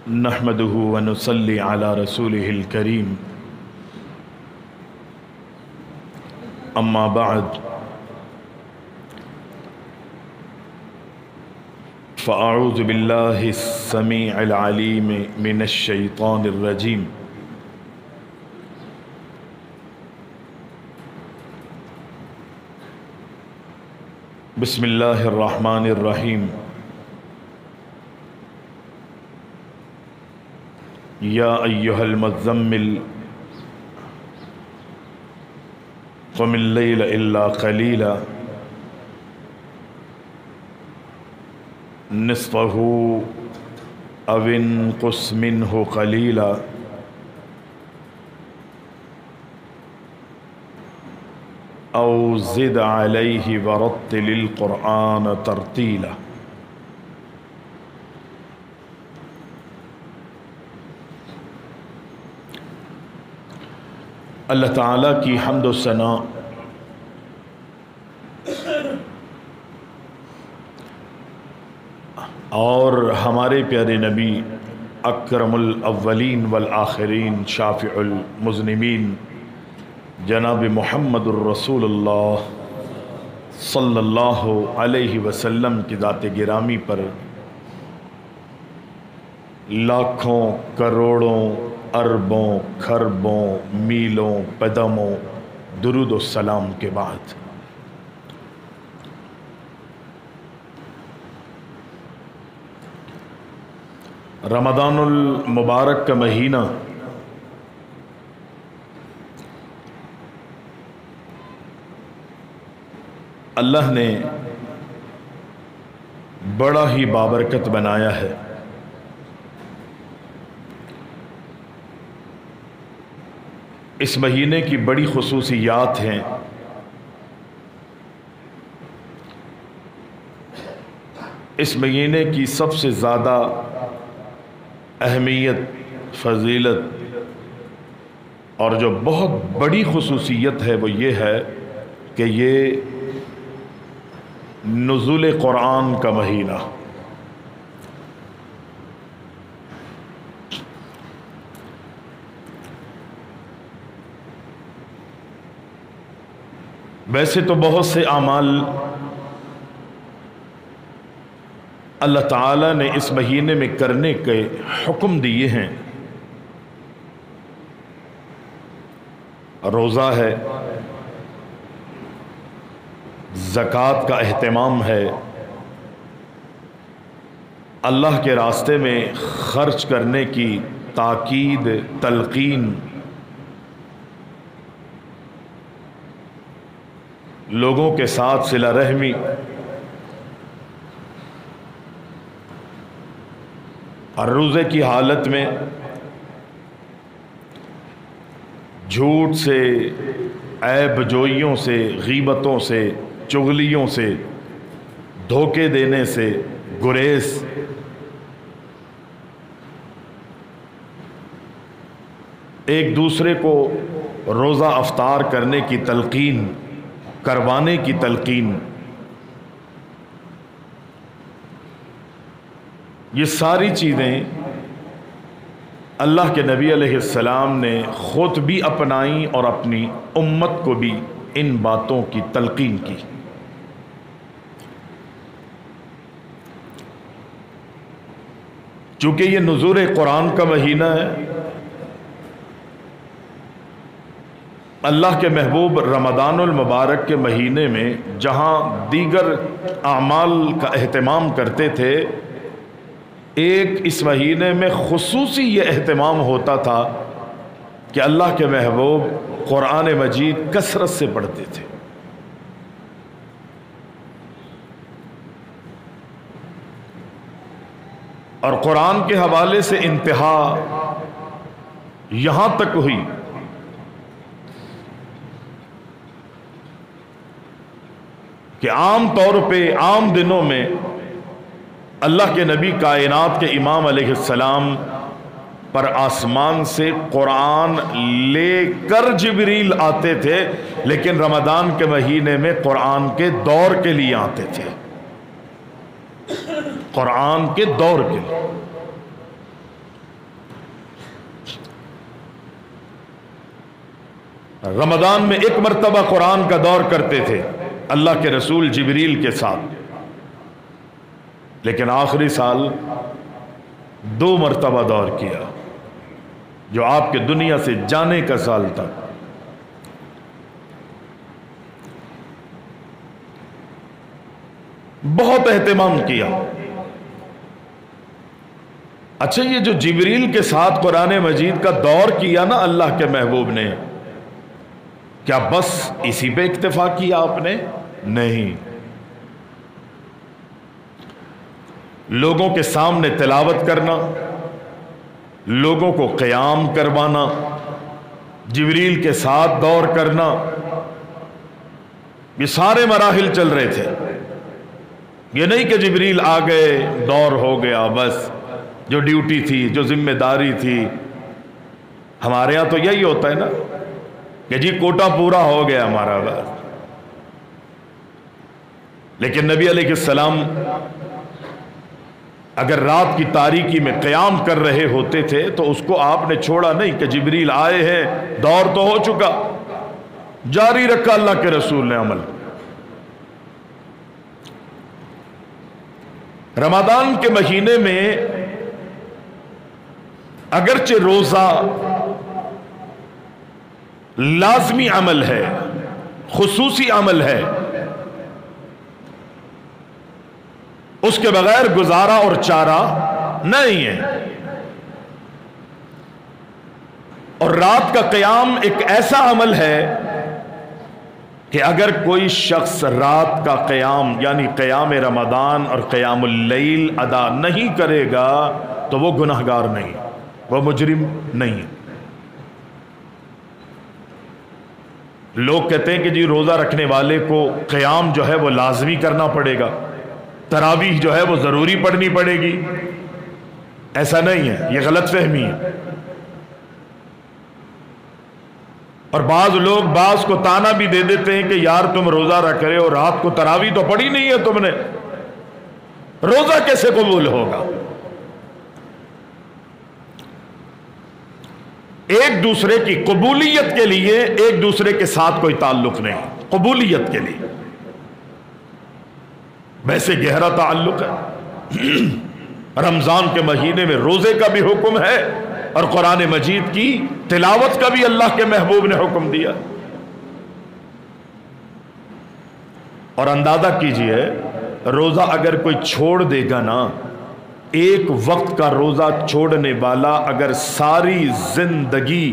نحمده ونصلي على رسوله الكريم أما بعد فأعوذ بالله السميع العليم من الشيطان الرجيم بسم الله الرحمن الرحيم يا أيها المزمل قم الليل إلا قليلا نصفه أو انقص منه قليلا أو زد عليه ورتل القرآن ترتيلا۔ اللہ تعالیٰ کی حمد و ثنا اور ہمارے پیارے نبی اکرم الاولین والآخرین شافع المذنبین جناب محمد الرسول اللہ صلی اللہ علیہ وسلم کی ذات گرامی پر لاکھوں کروڑوں اربوں کھربوں میلوں قدموں درود و سلام کے بعد رمضان المبارک کا مہینہ اللہ نے بڑا ہی بابرکت بنایا ہے۔ اس مہینے کی بڑی خصوصیات ہیں۔ اس مہینے کی سب سے زیادہ اہمیت، فضیلت اور جو بہت بڑی خصوصیت ہے وہ یہ ہے کہ یہ نزول قرآن کا مہینہ۔ ویسے تو بہت سے اعمال اللہ تعالیٰ نے اس مہینے میں کرنے کے حکم دیے ہیں۔ روزہ ہے، زکوٰۃ کا اہتمام ہے، اللہ کے راستے میں خرچ کرنے کی تاکید، تلقین، لوگوں کے ساتھ صلہ رحمی، اور روزے کی حالت میں جھوٹ سے، عیب جوئیوں سے، غیبتوں سے، چغلیوں سے، دھوکے دینے سے گریز، ایک دوسرے کو روزہ افطار کرنے کی تلقین، کروانے کی تلقین، یہ ساری چیزیں اللہ کے نبی علیہ السلام نے خود بھی اپنائیں اور اپنی امت کو بھی ان باتوں کی تلقین کی۔ چونکہ یہ نزول قرآن کا مہینہ ہے، اللہ کے محبوب رمضان المبارک کے مہینے میں جہاں دیگر اعمال کا اہتمام کرتے تھے، ایک اس مہینے میں خصوصی یہ اہتمام ہوتا تھا کہ اللہ کے محبوب قرآن مجید کثرت سے پڑھتے تھے۔ اور قرآن کے حوالے سے انتہا یہاں تک ہوئی کہ عام طور پہ عام دنوں میں اللہ کے نبی کائنات کے امام علیہ السلام پر آسمان سے قرآن لے کر جبریل آتے تھے، لیکن رمضان کے مہینے میں قرآن کے دور کے لیے آتے تھے، قرآن کے دور کے لیے۔ رمضان میں ایک مرتبہ قرآن کا دور کرتے تھے اللہ کے رسول جبریل کے ساتھ، لیکن آخری سال 2 مرتبہ دور کیا، جو آپ کے دنیا سے جانے کا سال تھا۔ بہت اہتمام کیا۔ اچھا، یہ جو جبریل کے ساتھ قرآن مجید کا دور کیا نا اللہ کے محبوب نے، کیا بس اسی پہ اکتفا کیا آپ نے؟ نہیں، لوگوں کے سامنے تلاوت کرنا، لوگوں کو قیام کروانا، جبریل کے ساتھ دور کرنا، یہ سارے مراحل چل رہے تھے۔ یہ نہیں کہ جبریل آ گئے دور ہو گیا، بس جو ڈیوٹی تھی، جو ذمہ داری تھی۔ ہمارے ہاں تو یہی ہوتا ہے نا کہ جی کوٹا پورا ہو گیا ہمارا بس۔ لیکن نبی علیہ السلام اگر رات کی تاریکی میں قیام کر رہے ہوتے تھے تو اس کو آپ نے چھوڑا نہیں کہ جبریل آئے ہیں، دور تو ہو چکا، جاری رکھا اللہ کے رسول نے عمل۔ رمضان کے مہینے میں اگرچہ روزہ لازمی عمل ہے، خصوصی عمل ہے، اس کے بغیر گزارا اور چارہ نہیں ہے، اور رات کا قیام ایک ایسا عمل ہے کہ اگر کوئی شخص رات کا قیام یعنی قیام رمضان اور قیام اللیل ادا نہیں کرے گا تو وہ گناہگار نہیں، وہ مجرم نہیں۔ لوگ کہتے ہیں کہ جی روزہ رکھنے والے کو قیام جو ہے وہ لازمی کرنا پڑے گا، تراویح جو ہے وہ ضروری پڑھنی پڑے گی۔ ایسا نہیں ہے، یہ غلط فہمی ہے۔ اور بعض لوگ بعض کو تانا بھی دے دیتے ہیں کہ یار تم روزہ رکھ رہے ہو، رات کو تراویح تو پڑھی نہیں ہے تم نے، روزہ کیسے قبول ہوگا؟ ایک دوسرے کی قبولیت کے لیے ایک دوسرے کے ساتھ کوئی تعلق نہیں، قبولیت کے لیے ویسے گہرا تعلق ہے۔ رمضان کے مہینے میں روزے کا بھی حکم ہے اور قرآن مجید کی تلاوت کا بھی اللہ کے محبوب نے حکم دیا۔ اور اندازہ کیجئے روزہ اگر کوئی چھوڑ دے گا نا، ایک وقت کا روزہ چھوڑنے والا اگر ساری زندگی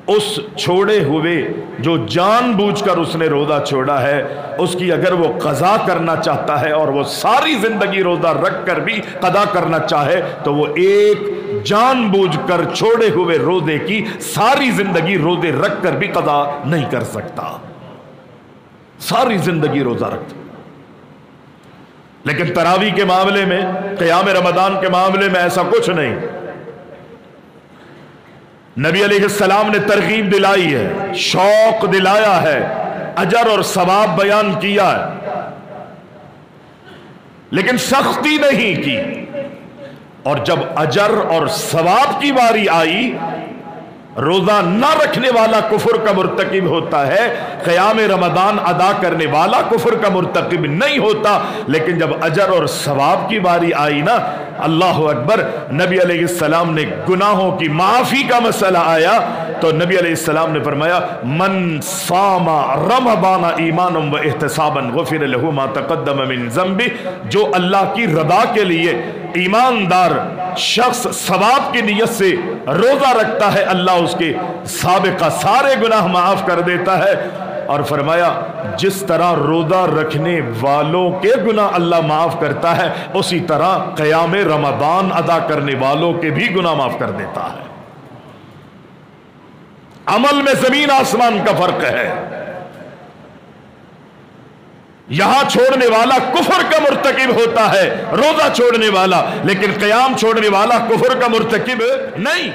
اس چھوڑے ہوئے جو جان بوجھ کر اس نے روزہ چھوڑا ہے اس کی اگر وہ قضا کرنا چاہتا ہے اور وہ ساری زندگی روزہ رکھ کر بھی قضا کرنا چاہے تو وہ ایک جان بوجھ کر چھوڑے ہوئے روزے کی ساری زندگی روزے رکھ کر بھی قضا نہیں کر سکتا، ساری زندگی روزہ رکھتا۔ لیکن تراویح کے معاملے میں، قیام رمضان کے معاملے میں ایسا کچھ نہیں۔ نبی علیہ السلام نے ترغیب دلائی ہے، شوق دلایا ہے، اجر اور ثواب بیان کیا ہے، لیکن سختی نہیں کی۔ اور جب اجر اور ثواب کی باری آئی، روزہ نہ رکھنے والا کفر کا مرتکب ہوتا ہے، قیام رمضان ادا کرنے والا کفر کا مرتکب نہیں ہوتا۔ لیکن جب اجر اور ثواب کی باری آئی نا، اللہ اکبر، نبی علیہ السلام نے گناہوں کی معافی کا مسئلہ آیا تو نبی علیہ السلام نے فرمایا من صام رمضان ایمانا و احتسابا غفر له ما تقدم من ذنبہ، جو اللہ کی رضا کے لیے ایماندار شخص ثواب کی نیت سے روزہ رکھتا ہے، اللہ اس کے سابقہ سارے گناہ معاف کر دیتا ہے۔ اور فرمایا جس طرح روزہ رکھنے والوں کے گناہ اللہ معاف کرتا ہے اسی طرح قیام رمضان ادا کرنے والوں کے بھی گناہ معاف کر دیتا ہے۔ عمل میں زمین آسمان کا فرق ہے۔ یہاں چھوڑنے والا کفر کا مرتکب ہوتا ہے، روزہ چھوڑنے والا، لیکن قیام چھوڑنے والا کفر کا مرتکب نہیں۔